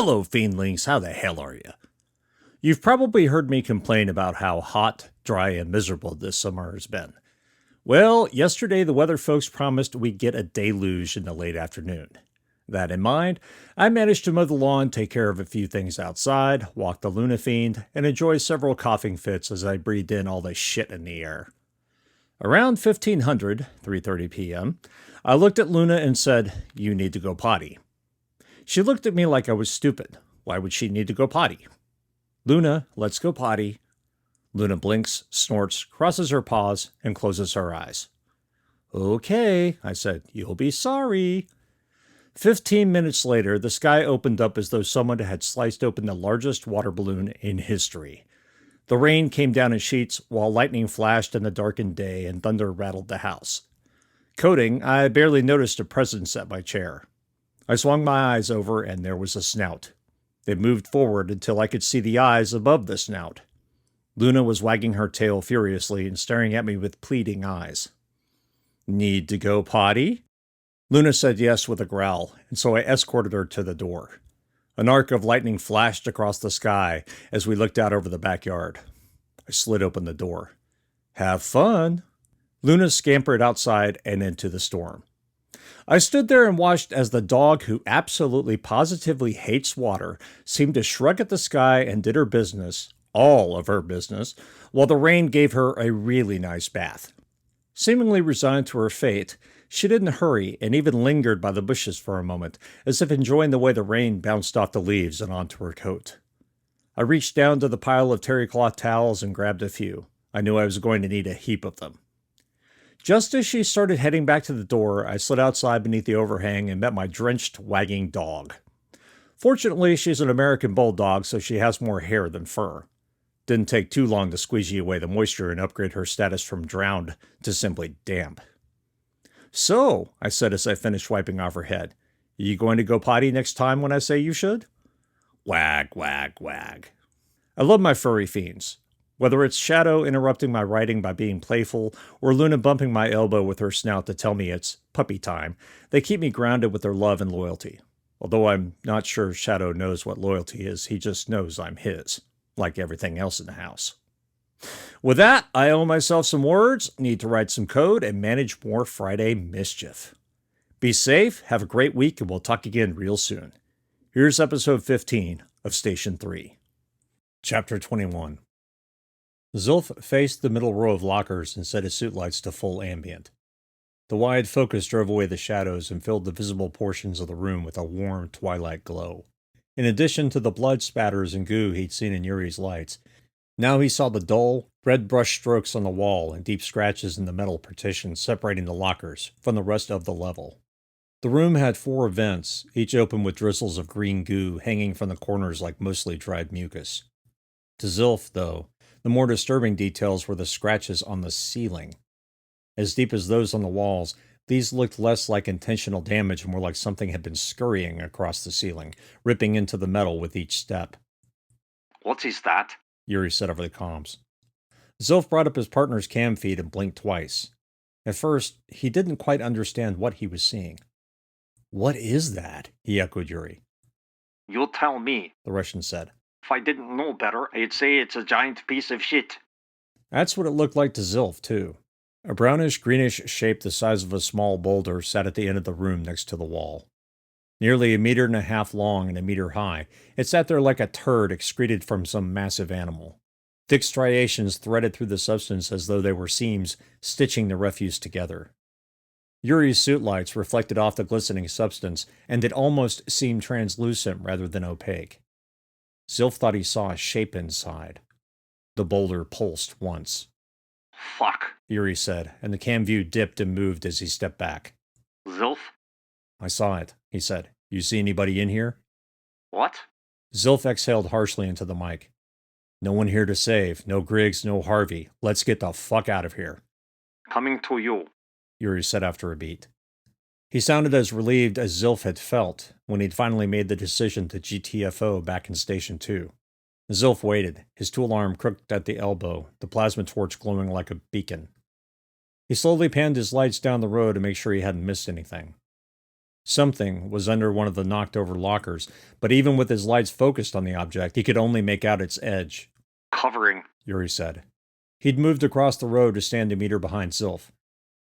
Hello, fiendlings, how the hell are you? You've probably heard me complain about how hot, dry, and miserable this summer has been. Well, yesterday the weather folks promised we'd get a deluge in the late afternoon. That in mind, I managed to mow the lawn, take care of a few things outside, walk the Luna Fiend, and enjoy several coughing fits as I breathed in all the shit in the air. Around 3:30 p.m., I looked at Luna and said, "You need to go potty." She looked at me like I was stupid. Why would she need to go potty? "Luna, let's go potty." Luna blinks, snorts, crosses her paws, and closes her eyes. "Okay," I said, "you'll be sorry." 15 minutes later, the sky opened up as though someone had sliced open the largest water balloon in history. The rain came down in sheets while lightning flashed in the darkened day and thunder rattled the house. Coding, I barely noticed a presence at my chair. I swung my eyes over and there was a snout. It moved forward until I could see the eyes above the snout. Luna was wagging her tail furiously and staring at me with pleading eyes. "Need to go potty?" Luna said yes with a growl, and so I escorted her to the door. An arc of lightning flashed across the sky as we looked out over the backyard. I slid open the door. "Have fun!" Luna scampered outside and into the storm. I stood there and watched as the dog, who absolutely positively hates water, seemed to shrug at the sky and did her business, all of her business, while the rain gave her a really nice bath. Seemingly resigned to her fate, she didn't hurry and even lingered by the bushes for a moment, as if enjoying the way the rain bounced off the leaves and onto her coat. I reached down to the pile of terry cloth towels and grabbed a few. I knew I was going to need a heap of them. Just as she started heading back to the door, I slid outside beneath the overhang and met my drenched, wagging dog. Fortunately, she's an American bulldog, so she has more hair than fur. Didn't take too long to squeegee away the moisture and upgrade her status from drowned to simply damp. "So," I said as I finished wiping off her head, "you going to go potty next time when I say you should?" Wag, wag, wag. I love my furry fiends. Whether it's Shadow interrupting my writing by being playful, or Luna bumping my elbow with her snout to tell me it's puppy time, they keep me grounded with their love and loyalty. Although I'm not sure Shadow knows what loyalty is, he just knows I'm his, like everything else in the house. With that, I owe myself some words, need to write some code, and manage more Friday mischief. Be safe, have a great week, and we'll talk again real soon. Here's episode 15 of Station 3. Chapter 21. Zulf faced the middle row of lockers and set his suit lights to full ambient. The wide focus drove away the shadows and filled the visible portions of the room with a warm twilight glow. In addition to the blood spatters and goo he'd seen in Yuri's lights, now he saw the dull, red brush strokes on the wall and deep scratches in the metal partitions separating the lockers from the rest of the level. The room had 4 vents, each open with drizzles of green goo hanging from the corners like mostly dried mucus. To Zulf, though, the more disturbing details were the scratches on the ceiling. As deep as those on the walls, these looked less like intentional damage and more like something had been scurrying across the ceiling, ripping into the metal with each step. "What is that?" Yuri said over the comms. Zulf brought up his partner's cam feed and blinked twice. At first, he didn't quite understand what he was seeing. "What is that?" he echoed Yuri. "You tell me," the Russian said. "If I didn't know better, I'd say it's a giant piece of shit." That's what it looked like to Zulf, too. A brownish-greenish shape the size of a small boulder sat at the end of the room next to the wall. Nearly 1.5 meters long and 1 meter high, it sat there like a turd excreted from some massive animal. Thick striations threaded through the substance as though they were seams stitching the refuse together. Yuri's suit lights reflected off the glistening substance, and it almost seemed translucent rather than opaque. Zulf thought he saw a shape inside. The boulder pulsed once. "Fuck," Yuri said, and the cam view dipped and moved as he stepped back. "Zulf?" "I saw it," he said. "You see anybody in here?" "What?" Zulf exhaled harshly into the mic. "No one here to save. No Griggs, no Harvey. Let's get the fuck out of here." "Coming to you." Yuri said after a beat. He sounded as relieved as Zulf had felt when he'd finally made the decision to GTFO back in Station 2. Zulf waited, his tool arm crooked at the elbow, the plasma torch glowing like a beacon. He slowly panned his lights down the road to make sure he hadn't missed anything. Something was under one of the knocked-over lockers, but even with his lights focused on the object, he could only make out its edge. Covering. Yuri said. He'd moved across the road to stand a meter behind Zilf.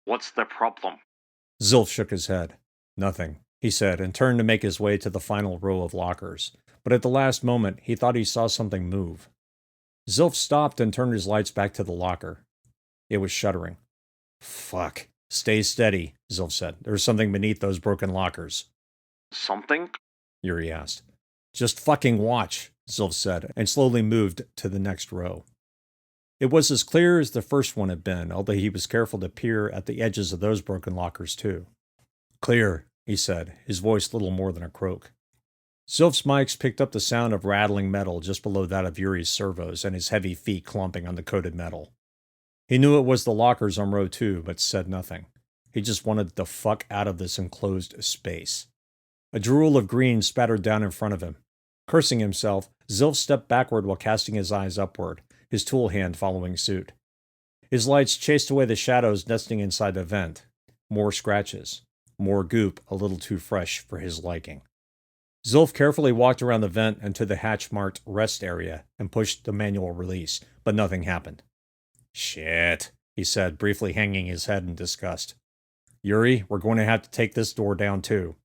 What's the problem? Zilf shook his head. Nothing, he said, and turned to make his way to the final row of lockers. But at the last moment, he thought he saw something move. Zilf stopped and turned his lights back to the locker. It was shuddering. Fuck. Stay steady, Zilf said. There's something beneath those broken lockers. Something? Yuri asked. Just fucking watch, Zilf said, and slowly moved to the next row. It was as clear as the first one had been, although he was careful to peer at the edges of those broken lockers too. Clear, he said, his voice little more than a croak. Zilf's mics picked up the sound of rattling metal just below that of Yuri's servos and his heavy feet clomping on the coated metal. He knew it was the lockers on row 2, but said nothing. He just wanted the fuck out of this enclosed space. A drool of green spattered down in front of him. Cursing himself, Zilf stepped backward while casting his eyes upward, his tool hand following suit. His lights chased away the shadows nesting inside the vent. More scratches. More goop a little too fresh for his liking. Zilf carefully walked around the vent and to the hatch-marked rest area and pushed the manual release, but nothing happened. Shit, he said, briefly hanging his head in disgust. Yuri, we're going to have to take this door down too.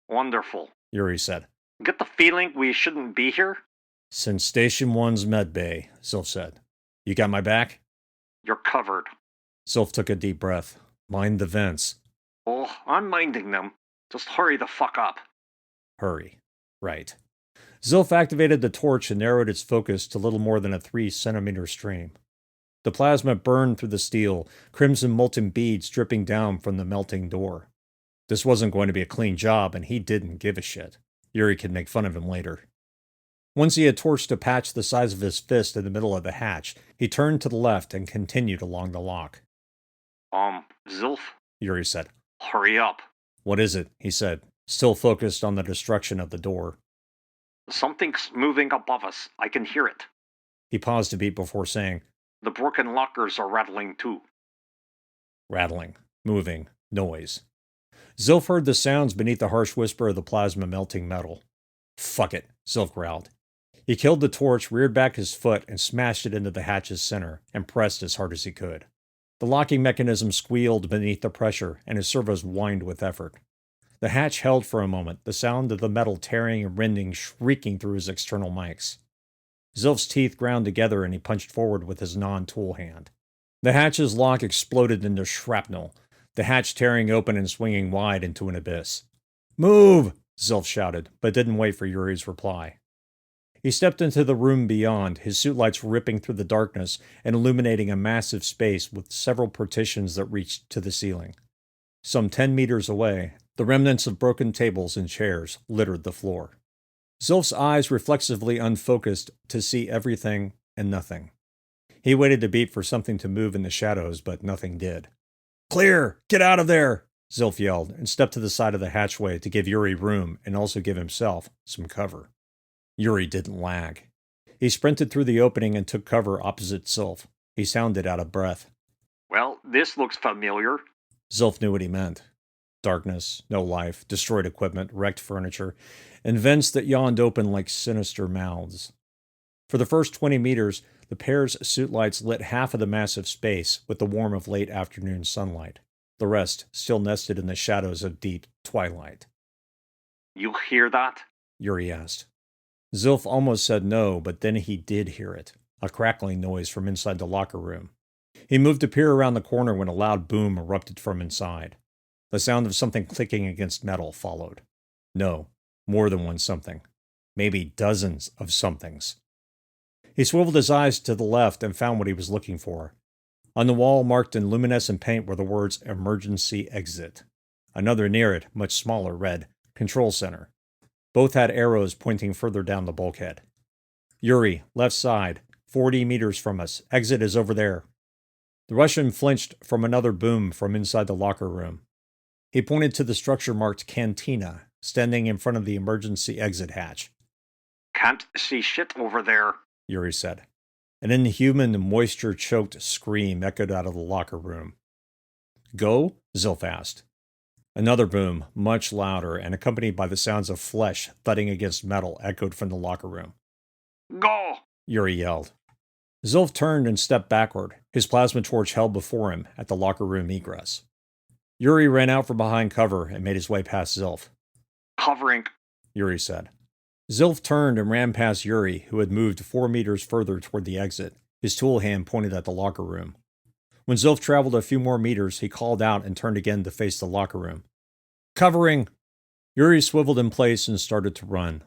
Wonderful, Yuri said. Get the feeling we shouldn't be here? Since Station 1's medbay, Zilf said. You got my back? You're covered. Zilf took a deep breath. Mind the vents. Oh, I'm minding them. Just hurry the fuck up. Hurry. Right. Zilf activated the torch and narrowed its focus to little more than a 3-centimeter stream. The plasma burned through the steel, crimson molten beads dripping down from the melting door. This wasn't going to be a clean job, and he didn't give a shit. Yuri could make fun of him later. Once he had torched a patch the size of his fist in the middle of the hatch, he turned to the left and continued along the lock. Zilf? Yuri said. Hurry up. What is it? He said, still focused on the destruction of the door. Something's moving above us. I can hear it. He paused a beat before saying, The broken lockers are rattling too. Rattling, moving, noise. Zilf heard the sounds beneath the harsh whisper of the plasma melting metal. Fuck it, Zilf growled. He killed the torch, reared back his foot, and smashed it into the hatch's center, and pressed as hard as he could. The locking mechanism squealed beneath the pressure, and his servos whined with effort. The hatch held for a moment, the sound of the metal tearing and rending shrieking through his external mics. Zilf's teeth ground together, and he punched forward with his non-tool hand. The hatch's lock exploded into shrapnel, the hatch tearing open and swinging wide into an abyss. Move! Zilf shouted, but didn't wait for Yuri's reply. He stepped into the room beyond, his suit lights ripping through the darkness and illuminating a massive space with several partitions that reached to the ceiling. Some 10 meters away, the remnants of broken tables and chairs littered the floor. Zilf's eyes reflexively unfocused to see everything and nothing. He waited a beat for something to move in the shadows, but nothing did. Clear! Get out of there! Zilf yelled and stepped to the side of the hatchway to give Yuri room and also give himself some cover. Yuri didn't lag. He sprinted through the opening and took cover opposite Zilf. He sounded out of breath. Well, this looks familiar. Zilf knew what he meant. Darkness, no life, destroyed equipment, wrecked furniture, and vents that yawned open like sinister mouths. For the first 20 meters, the pair's suit lights lit half of the massive space with the warmth of late afternoon sunlight. The rest still nested in the shadows of deep twilight. You hear that? Yuri asked. Zilf almost said no, but then he did hear it, a crackling noise from inside the locker room. He moved to peer around the corner when a loud boom erupted from inside. The sound of something clicking against metal followed. No, more than one something. Maybe dozens of somethings. He swiveled his eyes to the left and found what he was looking for. On the wall, marked in luminescent paint, were the words Emergency Exit. Another near it, much smaller, read Control Center. Both had arrows pointing further down the bulkhead. Yuri, left side, 40 meters from us. Exit is over there. The Russian flinched from another boom from inside the locker room. He pointed to the structure marked Cantina, standing in front of the emergency exit hatch. Can't see shit over there, Yuri said. An inhuman, moisture-choked scream echoed out of the locker room. Go? Zilf asked. Another boom, much louder and accompanied by the sounds of flesh thudding against metal, echoed from the locker room. Go! Yuri yelled. Zilf turned and stepped backward, his plasma torch held before him at the locker room egress. Yuri ran out from behind cover and made his way past Zilf. Covering. Yuri said. Zilf turned and ran past Yuri, who had moved 4 meters further toward the exit, his tool hand pointed at the locker room. When Zilf traveled a few more meters, he called out and turned again to face the locker room. Covering! Yuri swiveled in place and started to run.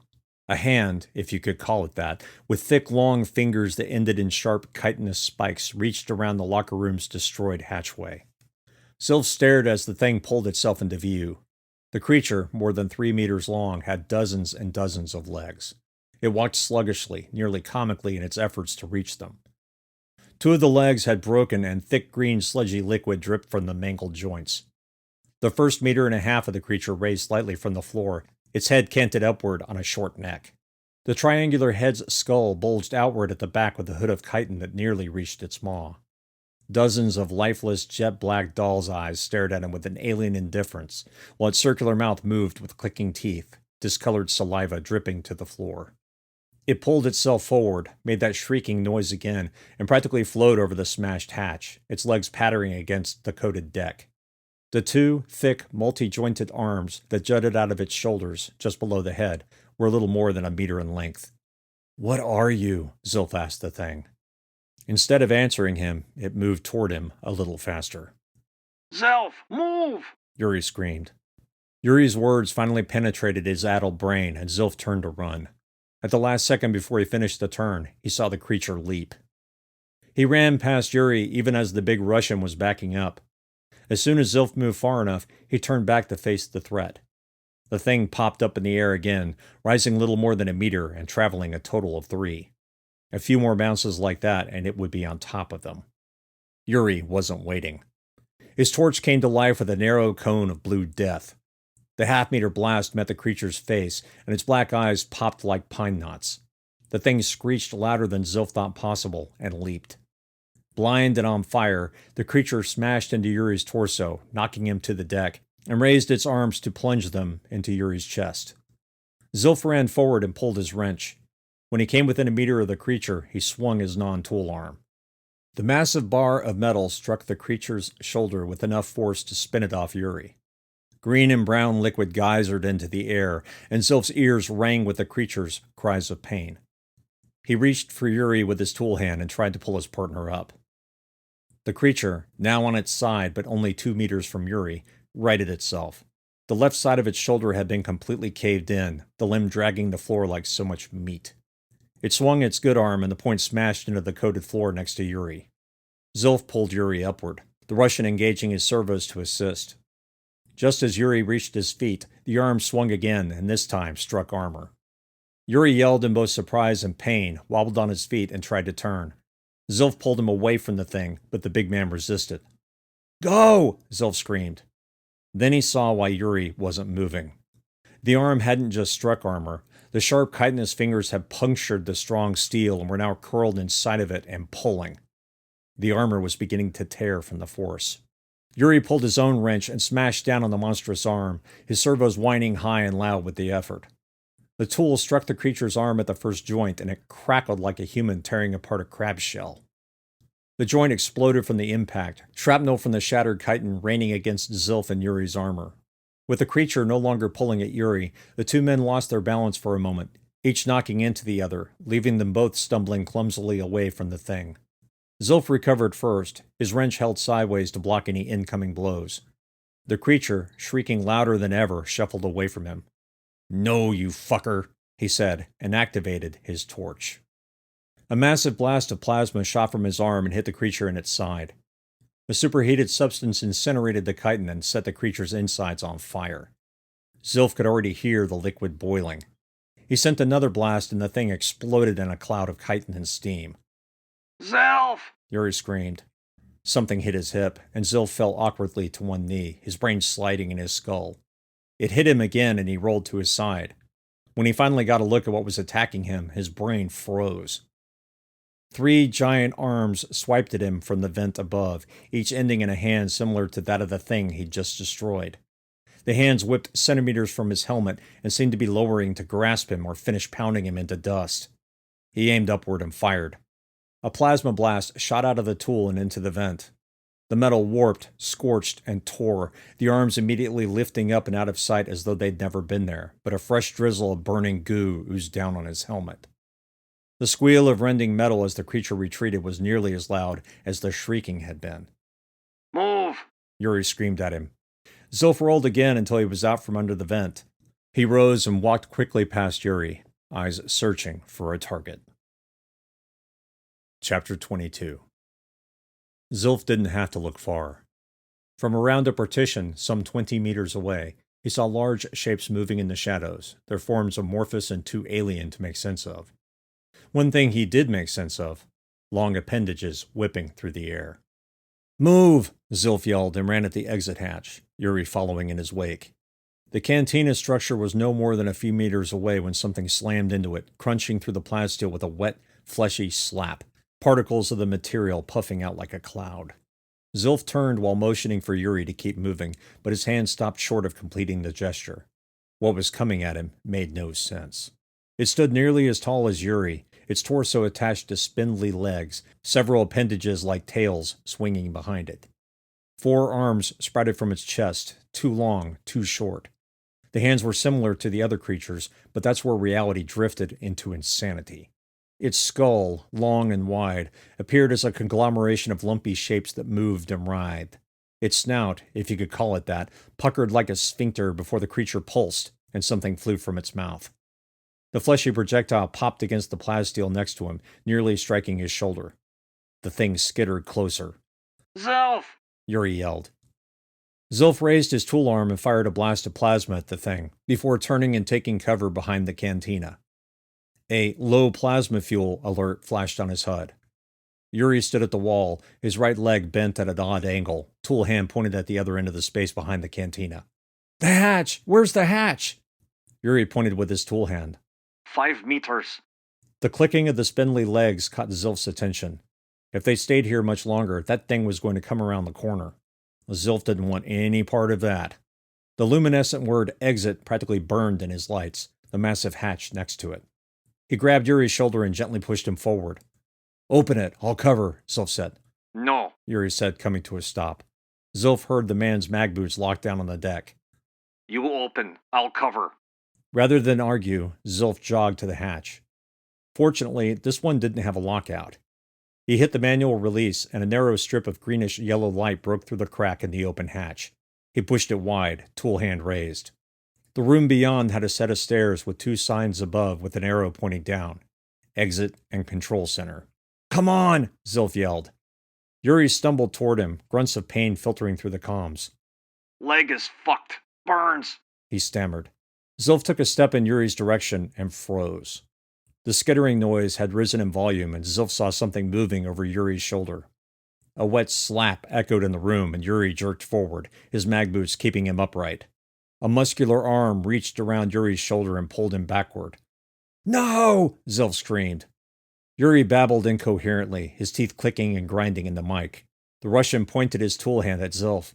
A hand, if you could call it that, with thick, long fingers that ended in sharp, chitinous spikes, reached around the locker room's destroyed hatchway. Zilf stared as the thing pulled itself into view. The creature, more than 3 meters long, had dozens and dozens of legs. It walked sluggishly, nearly comically in its efforts to reach them. 2 of the legs had broken and thick green sludgy liquid dripped from the mangled joints. The first 1.5 meters of the creature raised slightly from the floor, its head canted upward on a short neck. The triangular head's skull bulged outward at the back with a hood of chitin that nearly reached its maw. Dozens of lifeless, jet-black doll's eyes stared at him with an alien indifference, while its circular mouth moved with clicking teeth, discolored saliva dripping to the floor. It pulled itself forward, made that shrieking noise again, and practically flowed over the smashed hatch, its legs pattering against the coated deck. The 2 thick, multi-jointed arms that jutted out of its shoulders, just below the head, were a little more than 1 meter in length. "What are you?" Zilf asked the thing. Instead of answering him, it moved toward him a little faster. Zilf, move! Yuri screamed. Yuri's words finally penetrated his addled brain, and Zilf turned to run. At the last second before he finished the turn, he saw the creature leap. He ran past Yuri even as the big Russian was backing up. As soon as Zilf moved far enough, he turned back to face the threat. The thing popped up in the air again, rising little more than 1 meter and traveling a total of 3. A few more bounces like that, and it would be on top of them. Yuri wasn't waiting. His torch came to life with a narrow cone of blue death. The half-meter blast met the creature's face, and its black eyes popped like pine knots. The thing screeched louder than Zilf thought possible, and leaped. Blind and on fire, the creature smashed into Yuri's torso, knocking him to the deck, and raised its arms to plunge them into Yuri's chest. Zilf ran forward and pulled his wrench. When he came within 1 meter of the creature, he swung his non-tool arm. The massive bar of metal struck the creature's shoulder with enough force to spin it off Yuri. Green and brown liquid geysered into the air, and Zilf's ears rang with the creature's cries of pain. He reached for Yuri with his tool hand and tried to pull his partner up. The creature, now on its side but only 2 meters from Yuri, righted itself. The left side of its shoulder had been completely caved in, the limb dragging the floor like so much meat. It swung its good arm and the point smashed into the coated floor next to Yuri. Zilf pulled Yuri upward, the Russian engaging his servos to assist. Just as Yuri reached his feet, the arm swung again and this time struck armor. Yuri yelled in both surprise and pain, wobbled on his feet, and tried to turn. Zilf pulled him away from the thing, but the big man resisted. "Go!" Zilf screamed. Then he saw why Yuri wasn't moving. The arm hadn't just struck armor. The sharp chitinous fingers had punctured the strong steel and were now curled inside of it and pulling. The armor was beginning to tear from the force. Yuri pulled his own wrench and smashed down on the monstrous arm, his servos whining high and loud with the effort. The tool struck the creature's arm at the first joint, and it crackled like a human tearing apart a crab shell. The joint exploded from the impact, shrapnel from the shattered chitin raining against Zilf and Yuri's armor. With the creature no longer pulling at Yuri, the 2 men lost their balance for a moment, each knocking into the other, leaving them both stumbling clumsily away from the thing. Zilf recovered first, his wrench held sideways to block any incoming blows. The creature, shrieking louder than ever, shuffled away from him. "No, you fucker," he said, and activated his torch. A massive blast of plasma shot from his arm and hit the creature in its side. The superheated substance incinerated the chitin and set the creature's insides on fire. Zilf could already hear the liquid boiling. He sent another blast and the thing exploded in a cloud of chitin and steam. Zilf! Yuri screamed. Something hit his hip, and Zilf fell awkwardly to one knee, his brain sliding in his skull. It hit him again, and he rolled to his side. When he finally got a look at what was attacking him, his brain froze. 3 giant arms swiped at him from the vent above, each ending in a hand similar to that of the thing he'd just destroyed. The hands whipped centimeters from his helmet and seemed to be lowering to grasp him or finish pounding him into dust. He aimed upward and fired. A plasma blast shot out of the tool and into the vent. The metal warped, scorched, and tore, the arms immediately lifting up and out of sight as though they'd never been there, but a fresh drizzle of burning goo oozed down on his helmet. The squeal of rending metal as the creature retreated was nearly as loud as the shrieking had been. Move! Yuri screamed at him. Zilf rolled again until he was out from under the vent. He rose and walked quickly past Yuri, eyes searching for a target. Chapter 22. Zilf didn't have to look far. From around a partition some 20 meters away, he saw large shapes moving in the shadows, their forms amorphous and too alien to make sense of. One thing he did make sense of: long appendages whipping through the air. "Move!" Zilf yelled and ran at the exit hatch, Yuri following in his wake. The cantina structure was no more than a few meters away when something slammed into it, crunching through the plasteel with a wet, fleshy slap, particles of the material puffing out like a cloud. Zilf turned while motioning for Yuri to keep moving, but his hand stopped short of completing the gesture. What was coming at him made no sense. It stood nearly as tall as Yuri, its torso attached to spindly legs, several appendages like tails swinging behind it. 4 arms sprouted from its chest, too long, too short. The hands were similar to the other creatures, but that's where reality drifted into insanity. Its skull, long and wide, appeared as a conglomeration of lumpy shapes that moved and writhed. Its snout, if you could call it that, puckered like a sphincter before the creature pulsed, and something flew from its mouth. The fleshy projectile popped against the plasteel next to him, nearly striking his shoulder. The thing skittered closer. Zilf! Yuri yelled. Zilf raised his tool arm and fired a blast of plasma at the thing, before turning and taking cover behind the cantina. A low plasma fuel alert flashed on his HUD. Yuri stood at the wall, his right leg bent at an odd angle, tool hand pointed at the other end of the space behind the cantina. "The hatch! Where's the hatch?" Yuri pointed with his tool hand. 5 meters. The clicking of the spindly legs caught Zilf's attention. If they stayed here much longer, that thing was going to come around the corner. Zilf didn't want any part of that. The luminescent word exit practically burned in his lights, the massive hatch next to it. He grabbed Yuri's shoulder and gently pushed him forward. "Open it, I'll cover," Zilf said. No. Yuri said, coming to a stop. Zilf heard the man's mag boots lock down on the deck. You open. I'll cover. Rather than argue, Zilf jogged to the hatch. Fortunately, this one didn't have a lockout. He hit the manual release, and a narrow strip of greenish-yellow light broke through the crack in the open hatch. He pushed it wide, tool hand raised. The room beyond had a set of stairs with 2 signs above with an arrow pointing down. Exit and Control Center. "Come on!" Zilf yelled. Yuri stumbled toward him, grunts of pain filtering through the comms. Leg is fucked. Burns. He stammered. Zilf took a step in Yuri's direction and froze. The skittering noise had risen in volume, and Zilf saw something moving over Yuri's shoulder. A wet slap echoed in the room, and Yuri jerked forward, his mag boots keeping him upright. A muscular arm reached around Yuri's shoulder and pulled him backward. "No!" Zilf screamed. Yuri babbled incoherently, his teeth clicking and grinding in the mic. The Russian pointed his tool hand at Zilf.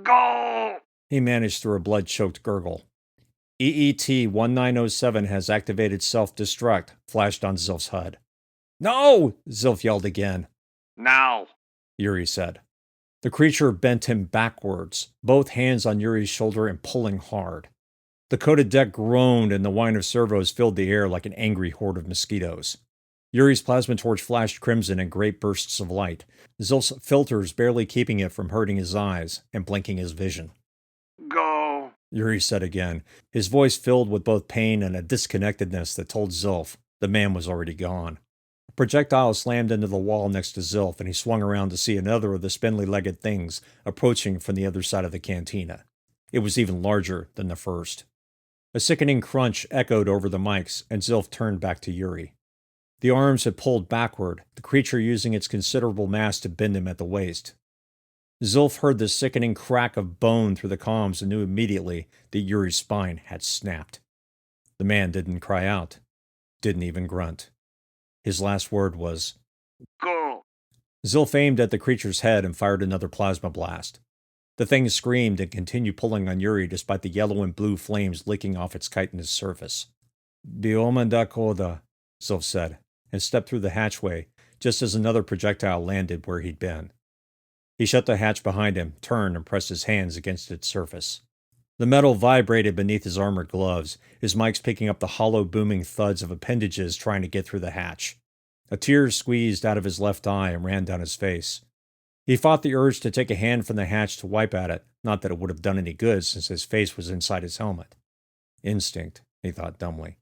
Go! He managed through a blood-choked gurgle. EET-1907 has activated self-destruct, flashed on Zilf's HUD. "No!" Zilf yelled again. Now. Yuri said. The creature bent him backwards, both hands on Yuri's shoulder and pulling hard. The coated deck groaned and the whine of servos filled the air like an angry horde of mosquitoes. Yuri's plasma torch flashed crimson in great bursts of light, Zilf's filters barely keeping it from hurting his eyes and blinking his vision. Go! Yuri said again, his voice filled with both pain and a disconnectedness that told Zilf the man was already gone. A projectile slammed into the wall next to Zilf, and he swung around to see another of the spindly-legged things approaching from the other side of the cantina. It was even larger than the first. A sickening crunch echoed over the mics, and Zilf turned back to Yuri. The arms had pulled backward, the creature using its considerable mass to bend him at the waist. Zilf heard the sickening crack of bone through the comms and knew immediately that Yuri's spine had snapped. The man didn't cry out, didn't even grunt. His last word was, Go! Zilf aimed at the creature's head and fired another plasma blast. The thing screamed and continued pulling on Yuri despite the yellow and blue flames licking off its chitinous surface. Bioma da Koda, Sylph said, and stepped through the hatchway just as another projectile landed where he'd been. He shut the hatch behind him, turned, and pressed his hands against its surface. The metal vibrated beneath his armored gloves, his mics picking up the hollow, booming thuds of appendages trying to get through the hatch. A tear squeezed out of his left eye and ran down his face. He fought the urge to take a hand from the hatch to wipe at it, not that it would have done any good since his face was inside his helmet. Instinct, he thought dumbly.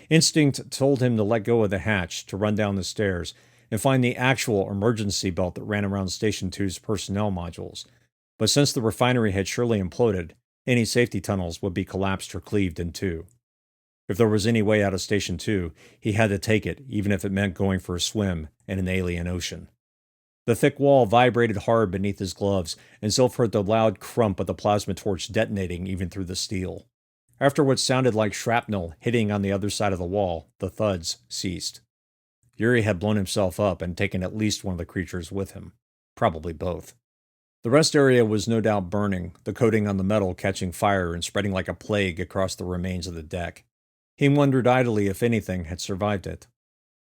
Instinct told him to let go of the hatch, to run down the stairs, and find the actual emergency belt that ran around Station 2's personnel modules. But since the refinery had surely imploded, any safety tunnels would be collapsed or cleaved in two. If there was any way out of Station 2, he had to take it, even if it meant going for a swim in an alien ocean. The thick wall vibrated hard beneath his gloves, and Sylph heard the loud crump of the plasma torch detonating even through the steel. After what sounded like shrapnel hitting on the other side of the wall, the thuds ceased. Yuri had blown himself up and taken at least one of the creatures with him. Probably both. The rest area was no doubt burning, the coating on the metal catching fire and spreading like a plague across the remains of the deck. He wondered idly if anything had survived it.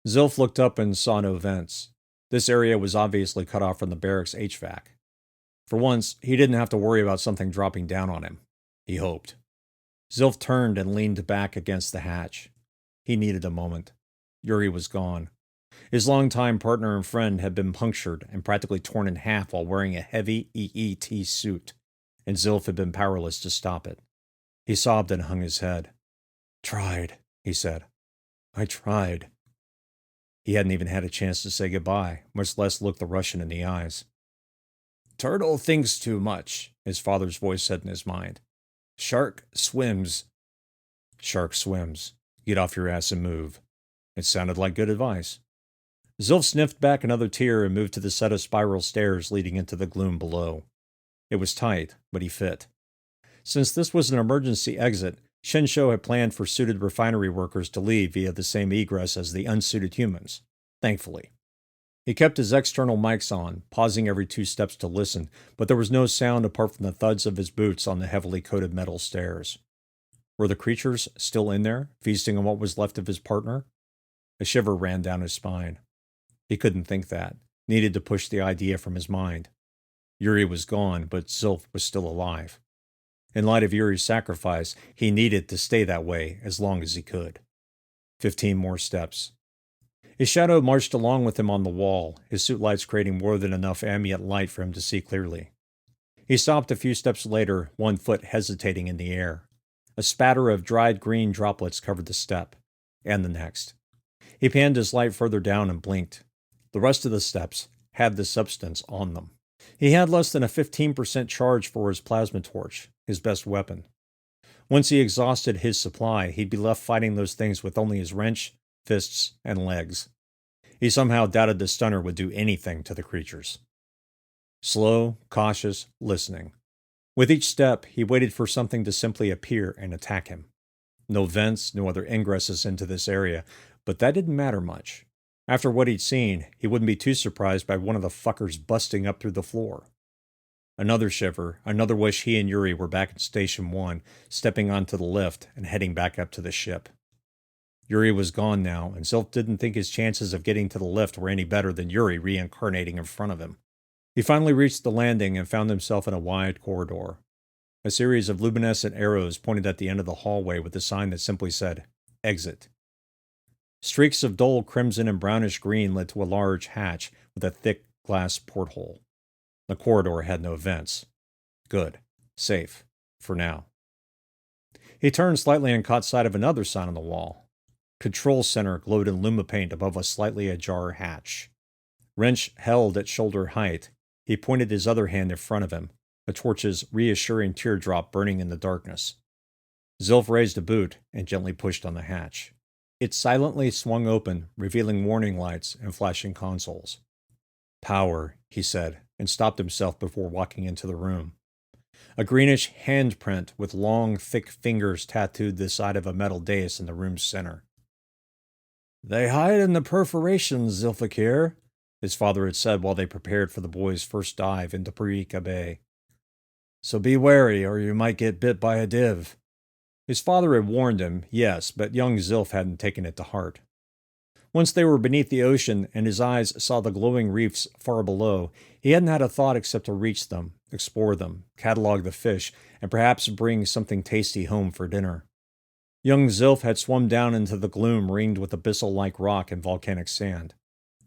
Zilph looked up and saw no vents. This area was obviously cut off from the barracks HVAC. For once, he didn't have to worry about something dropping down on him. He hoped. Zilph turned and leaned back against the hatch. He needed a moment. Yuri was gone. His longtime partner and friend had been punctured and practically torn in half while wearing a heavy EET suit, and Zilph had been powerless to stop it. He sobbed and hung his head. "Tried," he said. "I tried." He hadn't even had a chance to say goodbye, much less look the Russian in the eyes. "Turtle thinks too much," his father's voice said in his mind. "Shark swims." "Shark swims. Get off your ass and move." It sounded like good advice. Zilph sniffed back another tear and moved to the set of spiral stairs leading into the gloom below. It was tight, but he fit. Since this was an emergency exit, Shinsho had planned for suited refinery workers to leave via the same egress as the unsuited humans. Thankfully. He kept his external mics on, pausing every 2 steps to listen, but there was no sound apart from the thuds of his boots on the heavily coated metal stairs. Were the creatures still in there, feasting on what was left of his partner? A shiver ran down his spine. He couldn't think that, needed to push the idea from his mind. Yuri was gone, but Zilph was still alive. In light of Yuri's sacrifice, he needed to stay that way as long as he could. 15 more steps. His shadow marched along with him on the wall, his suit lights creating more than enough ambient light for him to see clearly. He stopped a few steps later, one foot hesitating in the air. A spatter of dried green droplets covered the step, and the next. He panned his light further down and blinked. The rest of the steps had the substance on them. He had less than a 15% charge for his plasma torch, his best weapon. Once he exhausted his supply, he'd be left fighting those things with only his wrench, fists, and legs. He somehow doubted the stunner would do anything to the creatures. Slow, cautious, listening. With each step, he waited for something to simply appear and attack him. No vents, no other ingresses into this area, but that didn't matter much. After what he'd seen, he wouldn't be too surprised by one of the fuckers busting up through the floor. Another shiver, another wish he and Yuri were back at Station 1, stepping onto the lift and heading back up to the ship. Yuri was gone now, and Zilph didn't think his chances of getting to the lift were any better than Yuri reincarnating in front of him. He finally reached the landing and found himself in a wide corridor. A series of luminescent arrows pointed at the end of the hallway with a sign that simply said, "Exit." Streaks of dull crimson and brownish green led to a large hatch with a thick glass porthole. The corridor had no vents. Good. Safe. For now. He turned slightly and caught sight of another sign on the wall. Control Center glowed in lumipaint above a slightly ajar hatch. Wrench held at shoulder height, he pointed his other hand in front of him, a torch's reassuring teardrop burning in the darkness. Zilph raised a boot and gently pushed on the hatch. It silently swung open, revealing warning lights and flashing consoles. "Power," he said, and stopped himself before walking into the room. A greenish handprint with long, thick fingers tattooed the side of a metal dais in the room's center. "They hide in the perforations, Zilfakir," his father had said while they prepared for the boy's first dive into Parika Bay. So be wary, or you might get bit by a div. His father had warned him, yes, but young Zilf hadn't taken it to heart. Once they were beneath the ocean and his eyes saw the glowing reefs far below, he hadn't had a thought except to reach them, explore them, catalog the fish, and perhaps bring something tasty home for dinner. Young Zilf had swum down into the gloom ringed with abyssal-like rock and volcanic sand.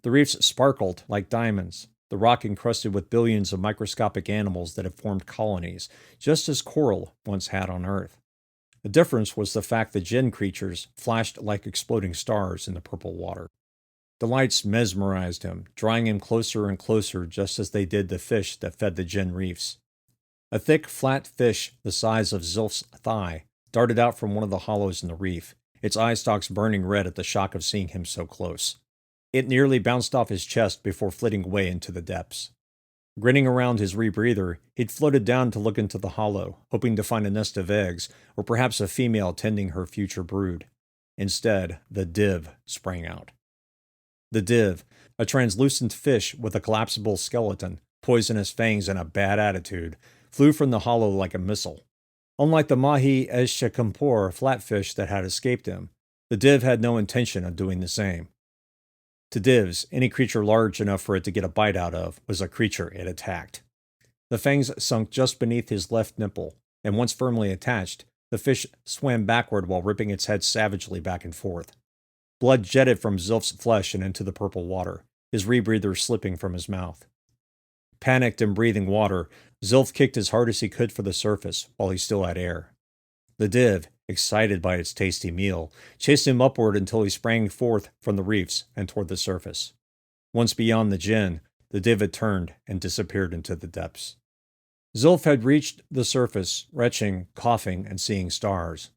The reefs sparkled like diamonds, the rock encrusted with billions of microscopic animals that had formed colonies, just as coral once had on Earth. The difference was the fact that Jinn creatures flashed like exploding stars in the purple water. The lights mesmerized him, drawing him closer and closer just as they did the fish that fed the Jinn reefs. A thick, flat fish the size of Zilf's thigh darted out from one of the hollows in the reef, its eye stalks burning red at the shock of seeing him so close. It nearly bounced off his chest before flitting away into the depths. Grinning around his rebreather, he'd floated down to look into the hollow, hoping to find a nest of eggs, or perhaps a female tending her future brood. Instead, the div sprang out. The div, a translucent fish with a collapsible skeleton, poisonous fangs, and a bad attitude, flew from the hollow like a missile. Unlike the mahi-eshkampor flatfish that had escaped him, the div had no intention of doing the same. To divs, any creature large enough for it to get a bite out of was a creature it attacked. The fangs sunk just beneath his left nipple, and once firmly attached, the fish swam backward while ripping its head savagely back and forth. Blood jetted from Zilf's flesh and into the purple water, his rebreather slipping from his mouth. Panicked and breathing water, Zilf kicked as hard as he could for the surface while he still had air. The div, excited by its tasty meal, chased him upward until he sprang forth from the reefs and toward the surface. Once beyond the Jinn, the div had turned and disappeared into the depths. Zilf had reached the surface, retching, coughing, and seeing stars.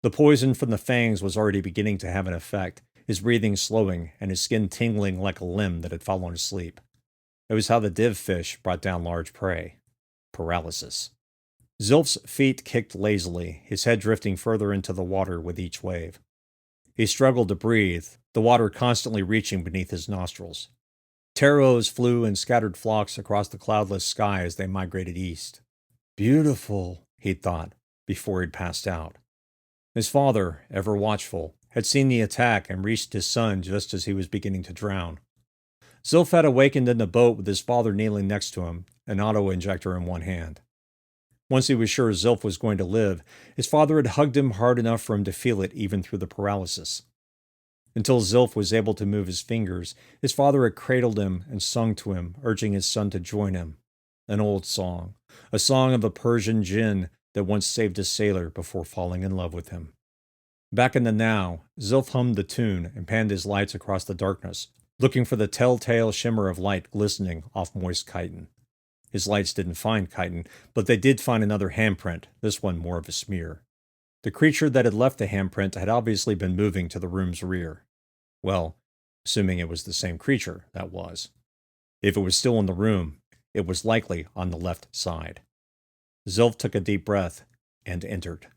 The poison from the fangs was already beginning to have an effect, his breathing slowing and his skin tingling like a limb that had fallen asleep. It was how the div fish brought down large prey. Paralysis. Zilf's feet kicked lazily, his head drifting further into the water with each wave. He struggled to breathe, the water constantly reaching beneath his nostrils. Taros flew in scattered flocks across the cloudless sky as they migrated east. Beautiful, he'd thought, before he'd passed out. His father, ever watchful, had seen the attack and reached his son just as he was beginning to drown. Zilf had awakened in the boat with his father kneeling next to him, an auto-injector in one hand. Once he was sure Zilf was going to live, his father had hugged him hard enough for him to feel it even through the paralysis. Until Zilf was able to move his fingers, his father had cradled him and sung to him, urging his son to join him. An old song, a song of a Persian djinn that once saved a sailor before falling in love with him. Back in the now, Zilf hummed the tune and panned his lights across the darkness, looking for the telltale shimmer of light glistening off moist chitin. His lights didn't find chitin, but they did find another handprint, this one more of a smear. The creature that had left the handprint had obviously been moving to the room's rear. Well, assuming it was the same creature, that was. If it was still in the room, it was likely on the left side. Zilf took a deep breath and entered.